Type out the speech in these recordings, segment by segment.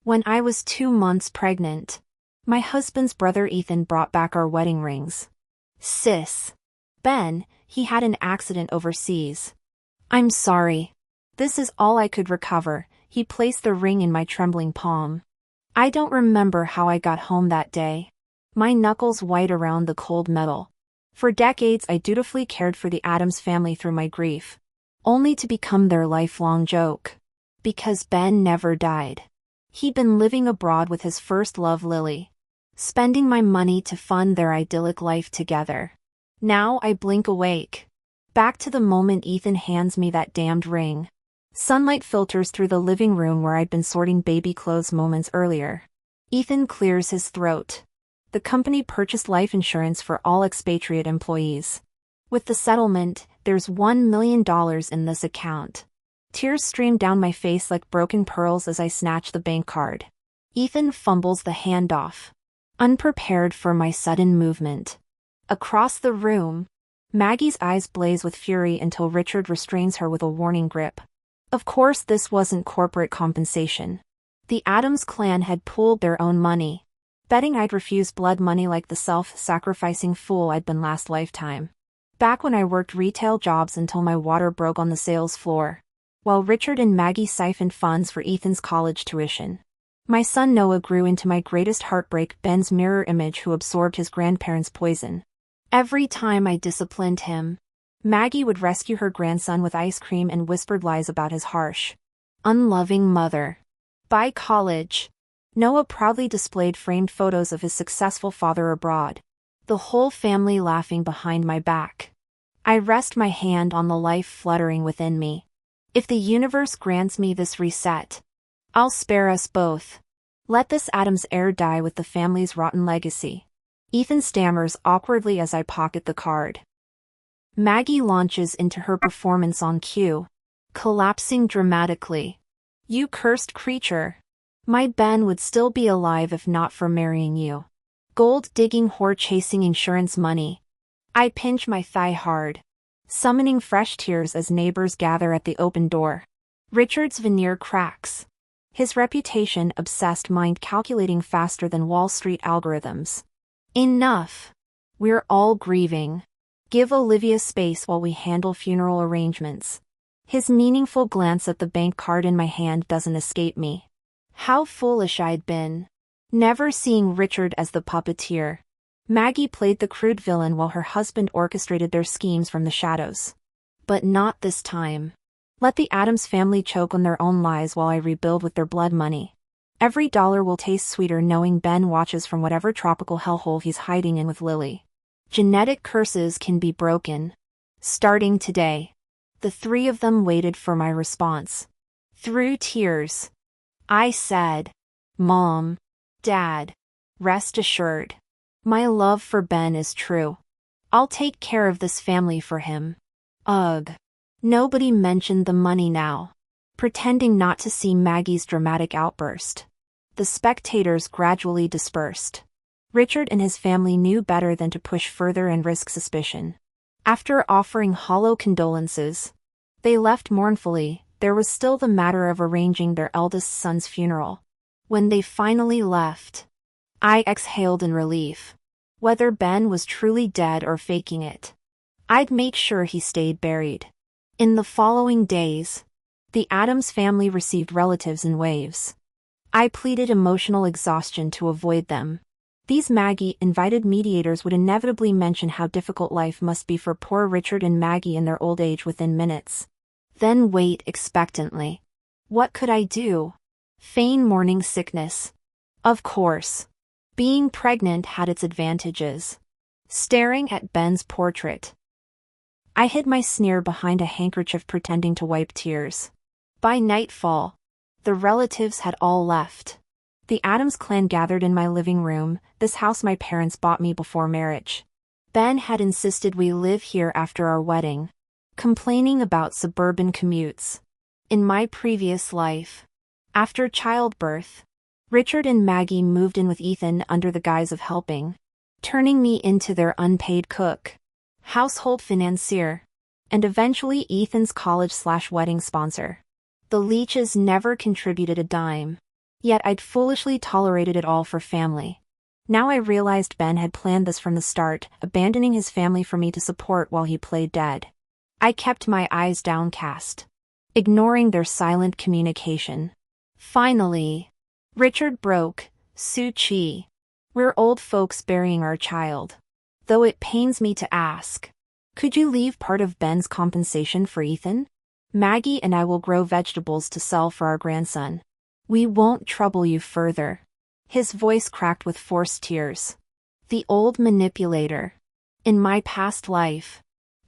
When I was 2 months pregnant, my husband's brother Ethan brought back our wedding rings. Sis. Ben, he had an accident overseas. I'm sorry. This is all I could recover. He placed the ring in my trembling palm. I don't remember how I got home that day. My knuckles white around the cold metal. For decades I dutifully cared for the Addams family through my grief, only to become their lifelong joke. Because Ben never died. He'd been living abroad with his first love Lily, spending my money to fund their idyllic life together. Now I blink awake. Back to the moment Ethan hands me that damned ring. Sunlight filters through the living room where I'd been sorting baby clothes moments earlier. Ethan clears his throat. The company purchased life insurance for all expatriate employees. With the settlement, there's $1 million in this account. Tears stream down my face like broken pearls as I snatch the bank card. Ethan fumbles the handoff, unprepared for my sudden movement. Across the room, Maggie's eyes blaze with fury until Richard restrains her with a warning grip. Of course this wasn't corporate compensation. The Addams clan had pooled their own money, betting I'd refuse blood money like the self-sacrificing fool I'd been last lifetime. Back when I worked retail jobs until my water broke on the sales floor, while Richard and Maggie siphoned funds for Ethan's college tuition. My son Noah grew into my greatest heartbreak, Ben's mirror image who absorbed his grandparents' poison. Every time I disciplined him, Maggie would rescue her grandson with ice cream and whispered lies about his harsh, unloving mother. By college, Noah proudly displayed framed photos of his successful father abroad, the whole family laughing behind my back. I rest my hand on the life fluttering within me. If the universe grants me this reset, I'll spare us both. Let this Addams heir die with the family's rotten legacy. Ethan stammers awkwardly as I pocket the card. Maggie launches into her performance on cue, collapsing dramatically. You cursed creature. My Ben would still be alive if not for marrying you. Gold-digging whore-chasing insurance money. I pinch my thigh hard, summoning fresh tears as neighbors gather at the open door. Richard's veneer cracks. His reputation obsessed mind calculating faster than Wall Street algorithms. Enough. We're all grieving. Give Olivia space while we handle funeral arrangements. His meaningful glance at the bank card in my hand doesn't escape me. How foolish I'd been. Never seeing Richard as the puppeteer. Maggie played the crude villain while her husband orchestrated their schemes from the shadows. But not this time. Let the Addams family choke on their own lies while I rebuild with their blood money. Every dollar will taste sweeter knowing Ben watches from whatever tropical hellhole he's hiding in with Lily. Genetic curses can be broken. Starting today. The three of them waited for my response. Through tears, I said, Mom, Dad, rest assured. My love for Ben is true. I'll take care of this family for him. Ugh. Nobody mentioned the money now. Pretending not to see Maggie's dramatic outburst. The spectators gradually dispersed. Richard and his family knew better than to push further and risk suspicion. After offering hollow condolences, they left mournfully. There was still the matter of arranging their eldest son's funeral. When they finally left, I exhaled in relief. Whether Ben was truly dead or faking it, I'd make sure he stayed buried. In the following days, the Addams family received relatives in waves. I pleaded emotional exhaustion to avoid them. These Maggie-invited mediators would inevitably mention how difficult life must be for poor Richard and Maggie in their old age within minutes. Then wait expectantly. What could I do? Feign morning sickness. Of course. Being pregnant had its advantages. Staring at Ben's portrait, I hid my sneer behind a handkerchief pretending to wipe tears. By nightfall, the relatives had all left. The Addams clan gathered in my living room, this house my parents bought me before marriage. Ben had insisted we live here after our wedding, complaining about suburban commutes. In my previous life, after childbirth, Richard and Maggie moved in with Ethan under the guise of helping, turning me into their unpaid cook, household financier, and eventually Ethan's college/wedding sponsor. The Leaches never contributed a dime. Yet I'd foolishly tolerated it all for family. Now I realized Ben had planned this from the start, abandoning his family for me to support while he played dead. I kept my eyes downcast, ignoring their silent communication. Finally, Richard broke. Suchi. We're old folks burying our child. Though it pains me to ask, could you leave part of Ben's compensation for Ethan? Maggie and I will grow vegetables to sell for our grandson. We won't trouble you further. His voice cracked with forced tears. The old manipulator. In my past life,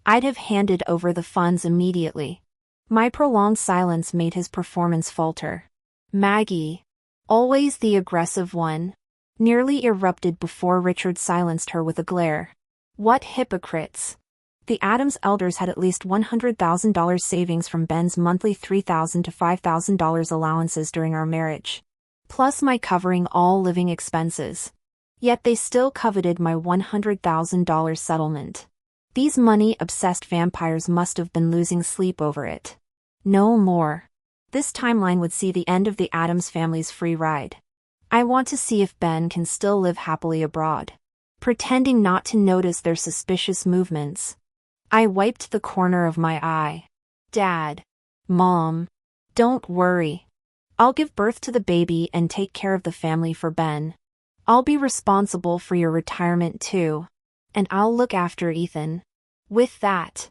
I'd have handed over the funds immediately. My prolonged silence made his performance falter. Maggie, always the aggressive one, nearly erupted before Richard silenced her with a glare. What hypocrites! The Adams elders had at least $100,000 savings from Ben's monthly $3,000 to $5,000 allowances during our marriage, plus my covering all living expenses. Yet they still coveted my $100,000 settlement. These money-obsessed vampires must have been losing sleep over it. No more. This timeline would see the end of the Adams family's free ride. I want to see if Ben can still live happily abroad, pretending not to notice their suspicious movements. I wiped the corner of my eye. Dad. Mom. Don't worry. I'll give birth to the baby and take care of the family for Ben. I'll be responsible for your retirement too. And I'll look after Ethan. With that,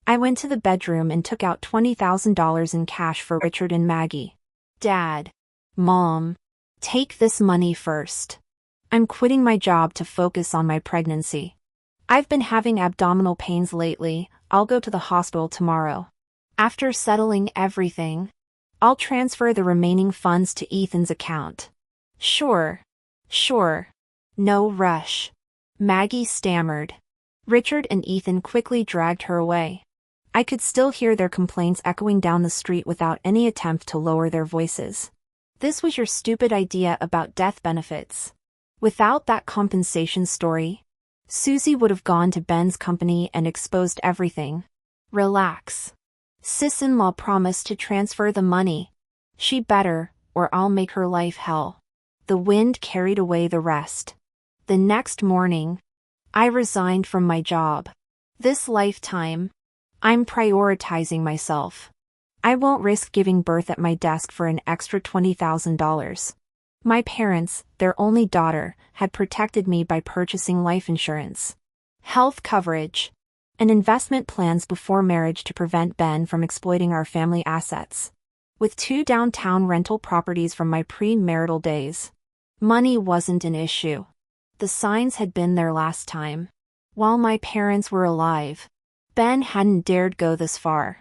I went to the bedroom and took out $20,000 in cash for Richard and Maggie. Dad. Mom. Take this money first. I'm quitting my job to focus on my pregnancy. I've been having abdominal pains lately. I'll go to the hospital tomorrow. After settling everything, I'll transfer the remaining funds to Ethan's account. Sure. No rush. Maggie stammered. Richard and Ethan quickly dragged her away. I could still hear their complaints echoing down the street without any attempt to lower their voices. This was your stupid idea about death benefits. Without that compensation story, Susie would have gone to Ben's company and exposed everything. Relax. Sis-in-law promised to transfer the money. She better, or I'll make her life hell. The wind carried away the rest. The next morning, I resigned from my job. This lifetime, I'm prioritizing myself. I won't risk giving birth at my desk for an extra $20,000. My parents, their only daughter, had protected me by purchasing life insurance, health coverage, and investment plans before marriage to prevent Ben from exploiting our family assets. With 2 downtown rental properties from my pre-marital days, money wasn't an issue. The signs had been there last time. While my parents were alive, Ben hadn't dared go this far.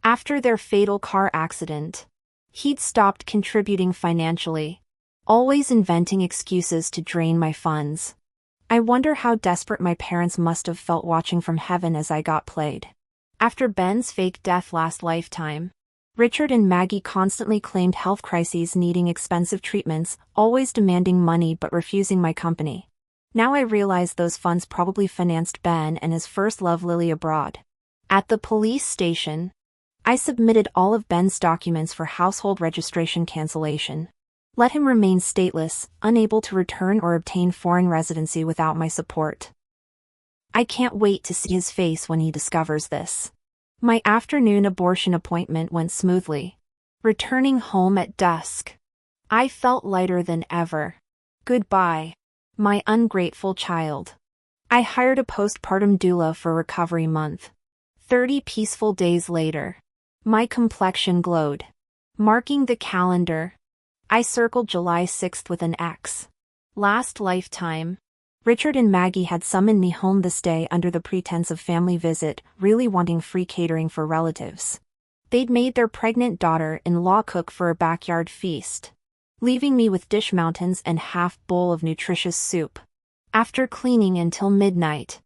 After their fatal car accident, he'd stopped contributing financially, always inventing excuses to drain my funds. I wonder how desperate my parents must have felt watching from heaven as I got played. After Ben's fake death last lifetime, Richard and Maggie constantly claimed health crises needing expensive treatments, always demanding money but refusing my company. Now I realize those funds probably financed Ben and his first love Lily abroad. At the police station, I submitted all of Ben's documents for household registration cancellation. Let him remain stateless, unable to return or obtain foreign residency without my support. I can't wait to see his face when he discovers this. My afternoon abortion appointment went smoothly. Returning home at dusk, I felt lighter than ever. Goodbye, my ungrateful child. I hired a postpartum doula for recovery month. 30 peaceful days later, my complexion glowed. Marking the calendar, I circled July 6th with an X. Last lifetime, Richard and Maggie had summoned me home this day under the pretense of family visit, really wanting free catering for relatives. They'd made their pregnant daughter-in-law cook for a backyard feast, leaving me with dish mountains and half bowl of nutritious soup. After cleaning until midnight,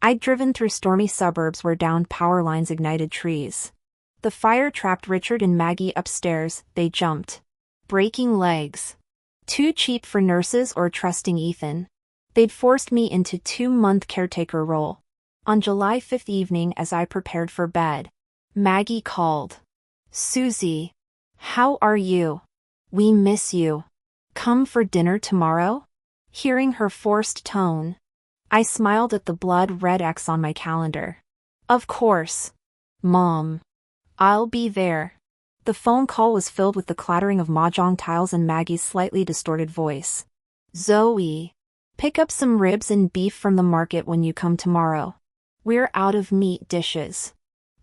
I'd driven through stormy suburbs where downed power lines ignited trees. The fire trapped Richard and Maggie upstairs. They jumped, breaking legs. Too cheap for nurses or trusting Ethan, they'd forced me into 2-month caretaker role. On July 5th evening, as I prepared for bed, Maggie called. Susie, how are you? We miss you. Come for dinner tomorrow? Hearing her forced tone, I smiled at the blood-red X on my calendar. Of course. Mom. I'll be there. The phone call was filled with the clattering of mahjong tiles and Maggie's slightly distorted voice. Zoe. Pick up some ribs and beef from the market when you come tomorrow. We're out of meat dishes.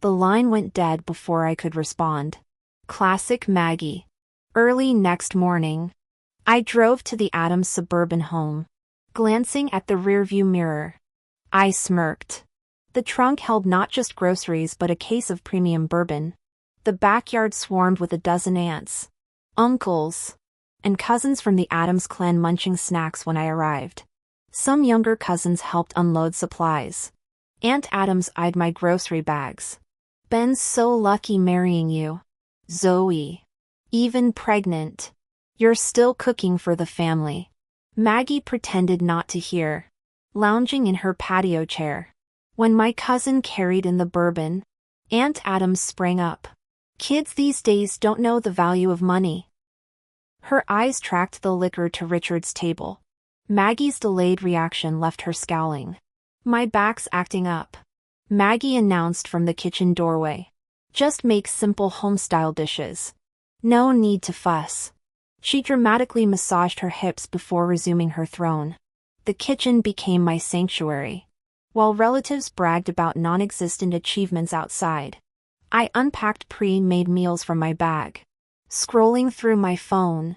The line went dead before I could respond. Classic Maggie. Early next morning, I drove to the Adams suburban home. Glancing at the rearview mirror, I smirked. The trunk held not just groceries but a case of premium bourbon. The backyard swarmed with a dozen aunts, uncles, and cousins from the Adams clan munching snacks when I arrived. Some younger cousins helped unload supplies. Aunt Adams eyed my grocery bags. Ben's so lucky marrying you. Zoe. Even pregnant. You're still cooking for the family. Maggie pretended not to hear, lounging in her patio chair. When my cousin carried in the bourbon, Aunt Adams sprang up. Kids these days don't know the value of money. Her eyes tracked the liquor to Richard's table. Maggie's delayed reaction left her scowling. My back's acting up. Maggie announced from the kitchen doorway. Just make simple home-style dishes. No need to fuss. She dramatically massaged her hips before resuming her throne. The kitchen became my sanctuary. While relatives bragged about non-existent achievements outside, I unpacked pre-made meals from my bag. Scrolling through my phone,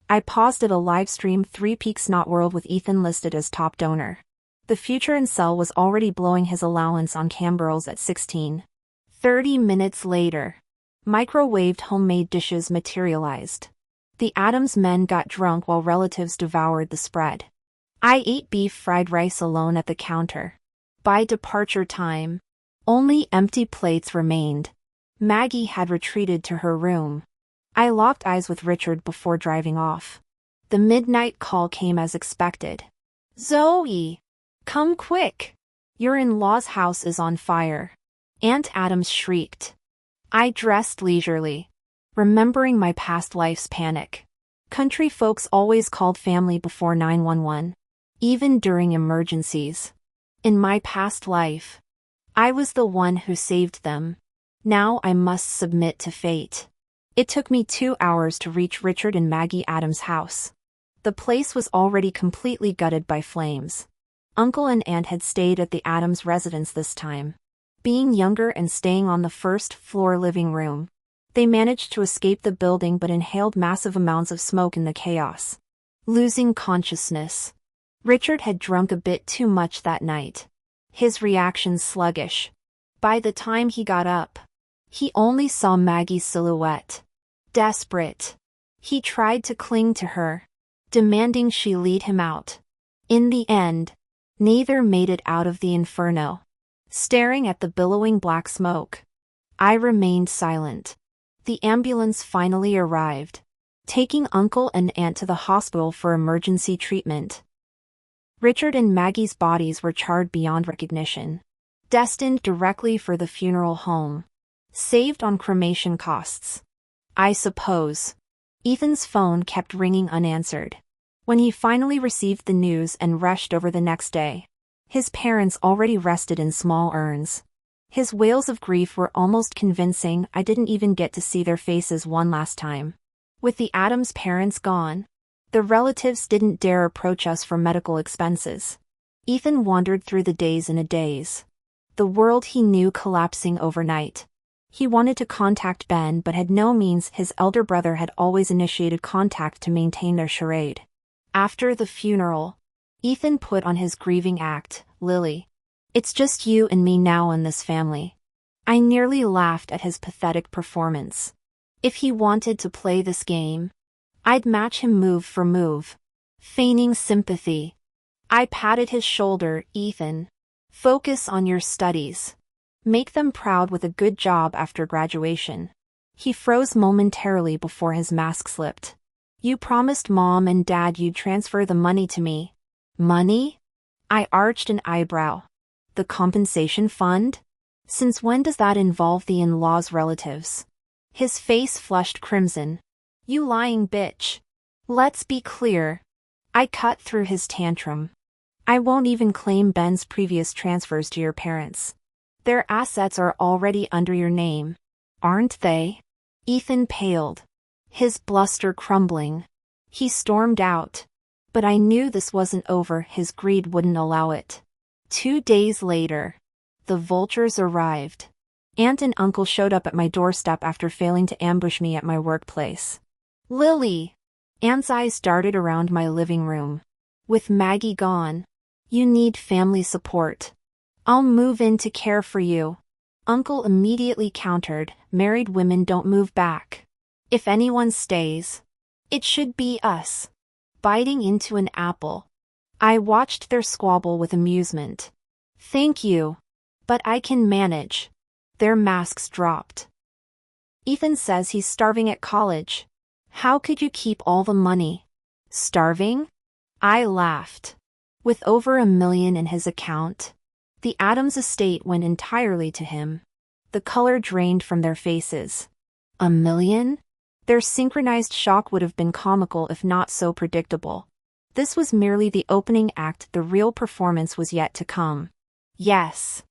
I paused at a livestream 3 Peaks Not World with Ethan listed as top donor. The future incel was already blowing his allowance on Camberls at 16. 30 minutes later, microwaved homemade dishes materialized. The Adams men got drunk while relatives devoured the spread. I ate beef fried rice alone at the counter. By departure time, only empty plates remained. Maggie had retreated to her room. I locked eyes with Richard before driving off. The midnight call came as expected. Zoe! Come quick! Your in-law's house is on fire. Aunt Adams shrieked. I dressed leisurely, remembering my past life's panic. Country folks always called family before 911, even during emergencies. In my past life, I was the one who saved them. Now I must submit to fate. It took me 2 hours to reach Richard and Maggie Adams' house. The place was already completely gutted by flames. Uncle and Aunt had stayed at the Adams residence this time. Being younger and staying on the first-floor living room, they managed to escape the building but inhaled massive amounts of smoke in the chaos. Losing consciousness. Richard had drunk a bit too much that night. His reaction sluggish. By the time he got up, he only saw Maggie's silhouette. Desperate, he tried to cling to her, demanding she lead him out. In the end, neither made it out of the inferno. Staring at the billowing black smoke, I remained silent. The ambulance finally arrived, taking Uncle and Aunt to the hospital for emergency treatment. Richard and Maggie's bodies were charred beyond recognition, destined directly for the funeral home. Saved on cremation costs, I suppose. Ethan's phone kept ringing unanswered. When he finally received the news and rushed over the next day, his parents already rested in small urns. His wails of grief were almost convincing. I didn't even get to see their faces one last time. With the Adams parents gone, the relatives didn't dare approach us for medical expenses. Ethan wandered through the days in a daze. The world he knew collapsing overnight. He wanted to contact Ben but had no means. His elder brother had always initiated contact to maintain their charade. After the funeral, Ethan put on his grieving act. Lily, it's just you and me now in this family. I nearly laughed at his pathetic performance. If he wanted to play this game, I'd match him move for move. Feigning sympathy, I patted his shoulder. Ethan, focus on your studies. Make them proud with a good job after graduation. He froze momentarily before his mask slipped. You promised Mom and Dad you'd transfer the money to me. Money? I arched an eyebrow. The compensation fund? Since when does that involve the in-laws' relatives? His face flushed crimson. You lying bitch. Let's be clear. I cut through his tantrum. I won't even claim Ben's previous transfers to your parents. Their assets are already under your name. Aren't they? Ethan paled, his bluster crumbling. He stormed out. But I knew this wasn't over, his greed wouldn't allow it. 2 days later, the vultures arrived. Aunt and uncle showed up at my doorstep after failing to ambush me at my workplace. Lily! Aunt's eyes darted around my living room. With Maggie gone, you need family support. I'll move in to care for you. Uncle immediately countered, married women don't move back. If anyone stays, it should be us. Biting into an apple. I watched their squabble with amusement. Thank you. But I can manage. Their masks dropped. Ethan says he's starving at college. How could you keep all the money? Starving? I laughed. With over $1 million in his account, the Adams estate went entirely to him. The color drained from their faces. $1 million? Their synchronized shock would have been comical if not so predictable. This was merely the opening act, the real performance was yet to come. Yes.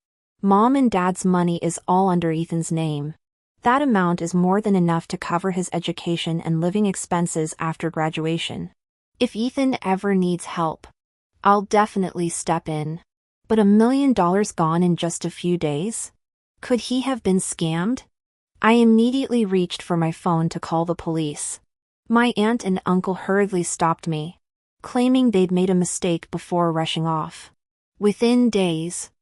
Mom and Dad's money is all under Ethan's name. That amount is more than enough to cover his education and living expenses after graduation. If Ethan ever needs help, I'll definitely step in. But $1 million gone in just a few days? Could he have been scammed? I immediately reached for my phone to call the police. My aunt and uncle hurriedly stopped me, claiming they'd made a mistake before rushing off. Within days,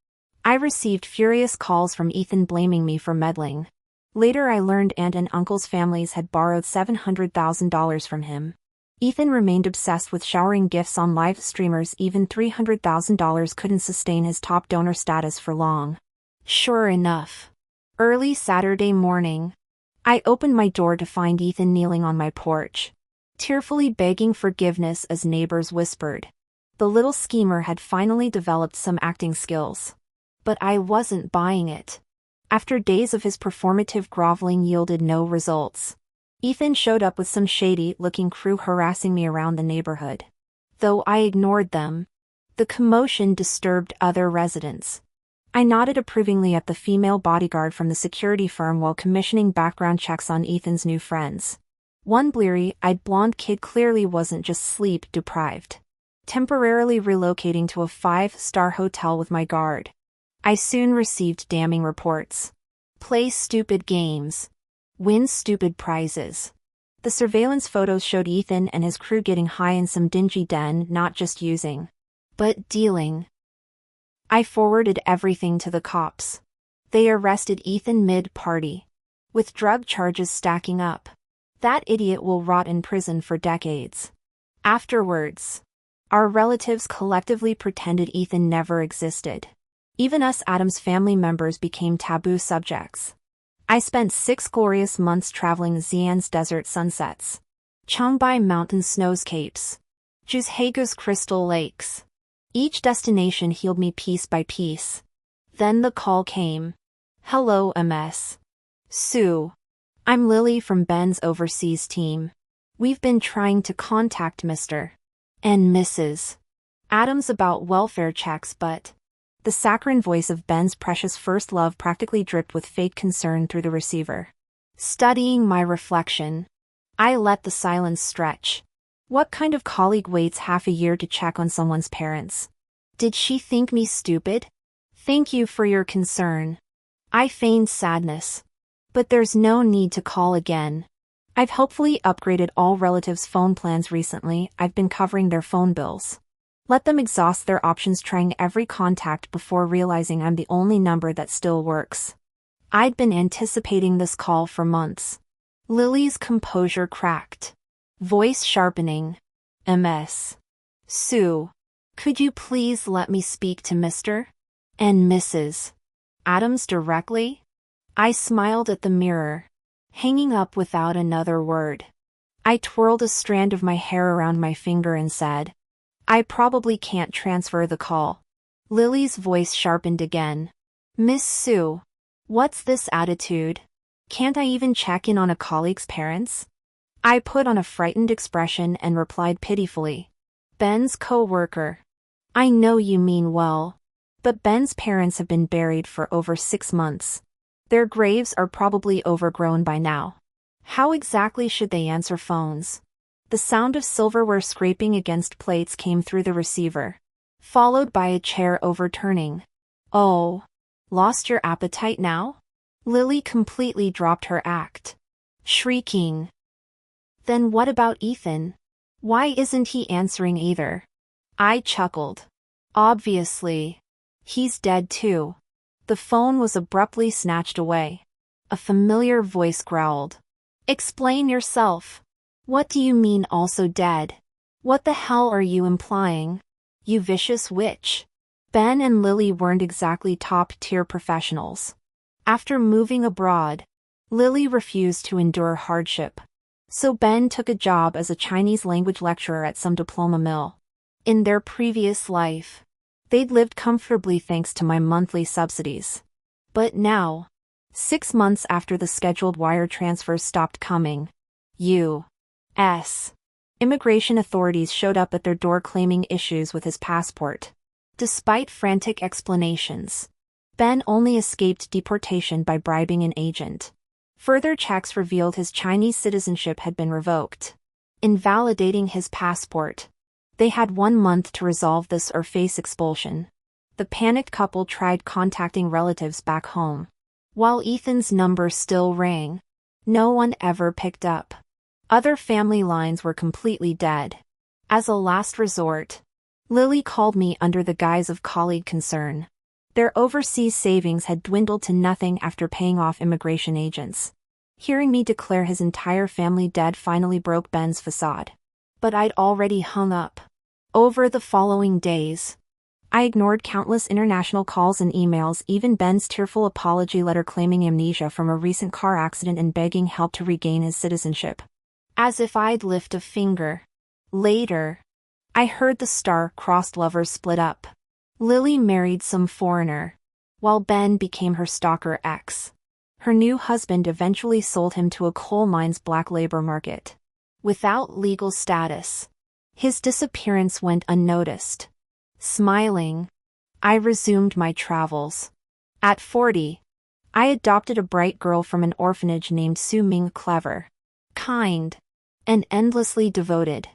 I received furious calls from Ethan blaming me for meddling. Later I learned aunt and uncle's families had borrowed $700,000 from him. Ethan remained obsessed with showering gifts on live streamers. Even $300,000 couldn't sustain his top donor status for long. Sure enough, early Saturday morning, I opened my door to find Ethan kneeling on my porch, tearfully begging forgiveness as neighbors whispered. The little schemer had finally developed some acting skills. But I wasn't buying it. After days of his performative groveling yielded no results, Ethan showed up with some shady-looking crew harassing me around the neighborhood. Though I ignored them, the commotion disturbed other residents. I nodded approvingly at the female bodyguard from the security firm while commissioning background checks on Ethan's new friends. One bleary-eyed blonde kid clearly wasn't just sleep-deprived, temporarily relocating to a 5-star hotel with my guard. I soon received damning reports. Play stupid games. Win stupid prizes. The surveillance photos showed Ethan and his crew getting high in some dingy den, not just using, but dealing. I forwarded everything to the cops. They arrested Ethan mid-party, with drug charges stacking up. That idiot will rot in prison for decades. Afterwards, our relatives collectively pretended Ethan never existed. Even us Adams family members became taboo subjects. I spent 6 glorious months traveling Xi'an's desert sunsets, Changbai mountain snowscapes, Juzhagu's crystal lakes. Each destination healed me piece by piece. Then the call came. Hello, MS. Sue. I'm Lily from Ben's overseas team. We've been trying to contact Mr. and Mrs. Adams about welfare checks, but the saccharine voice of Ben's precious first love practically dripped with fake concern through the receiver. Studying my reflection, I let the silence stretch. What kind of colleague waits half a year to check on someone's parents? Did she think me stupid? Thank you for your concern. I feigned sadness. But there's no need to call again. I've hopefully upgraded all relatives' phone plans recently. I've been covering their phone bills. Let them exhaust their options trying every contact before realizing I'm the only number that still works. I'd been anticipating this call for months. Lily's composure cracked. Voice sharpening. MS. Sue. Could you please let me speak to Mr. and Mrs. Adams directly? I smiled at the mirror, hanging up without another word. I twirled a strand of my hair around my finger and said, I probably can't transfer the call. Lily's voice sharpened again. Miss Sue. What's this attitude? Can't I even check in on a colleague's parents? I put on a frightened expression and replied pitifully. Ben's co-worker. I know you mean well. But Ben's parents have been buried for over 6 months. Their graves are probably overgrown by now. How exactly should they answer phones? The sound of silverware scraping against plates came through the receiver, followed by a chair overturning. Oh, lost your appetite now? Lily completely dropped her act, shrieking. Then what about Ethan? Why isn't he answering either? I chuckled. Obviously. He's dead too. The phone was abruptly snatched away. A familiar voice growled. Explain yourself. What do you mean also dead? What the hell are you implying? You vicious witch. Ben and Lily weren't exactly top-tier professionals. After moving abroad, Lily refused to endure hardship. So Ben took a job as a Chinese language lecturer at some diploma mill. In their previous life, they'd lived comfortably thanks to my monthly subsidies. But now, 6 months after the scheduled wire transfers stopped coming, U.S. immigration authorities showed up at their door claiming issues with his passport. Despite frantic explanations, Ben only escaped deportation by bribing an agent. Further checks revealed his Chinese citizenship had been revoked, invalidating his passport. They had 1 month to resolve this or face expulsion. The panicked couple tried contacting relatives back home. While Ethan's number still rang, no one ever picked up. Other family lines were completely dead. As a last resort, Lily called me under the guise of colleague concern. Their overseas savings had dwindled to nothing after paying off immigration agents. Hearing me declare his entire family dead finally broke Ben's facade. But I'd already hung up. Over the following days, I ignored countless international calls and emails, even Ben's tearful apology letter claiming amnesia from a recent car accident and begging help to regain his citizenship. As if I'd lift a finger. Later, I heard the star-crossed lovers split up. Lily married some foreigner, while Ben became her stalker ex. Her new husband eventually sold him to a coal mine's black labor market. Without legal status, his disappearance went unnoticed. Smiling, I resumed my travels. At 40, I adopted a bright girl from an orphanage named Su Ming, clever, kind, and endlessly devoted.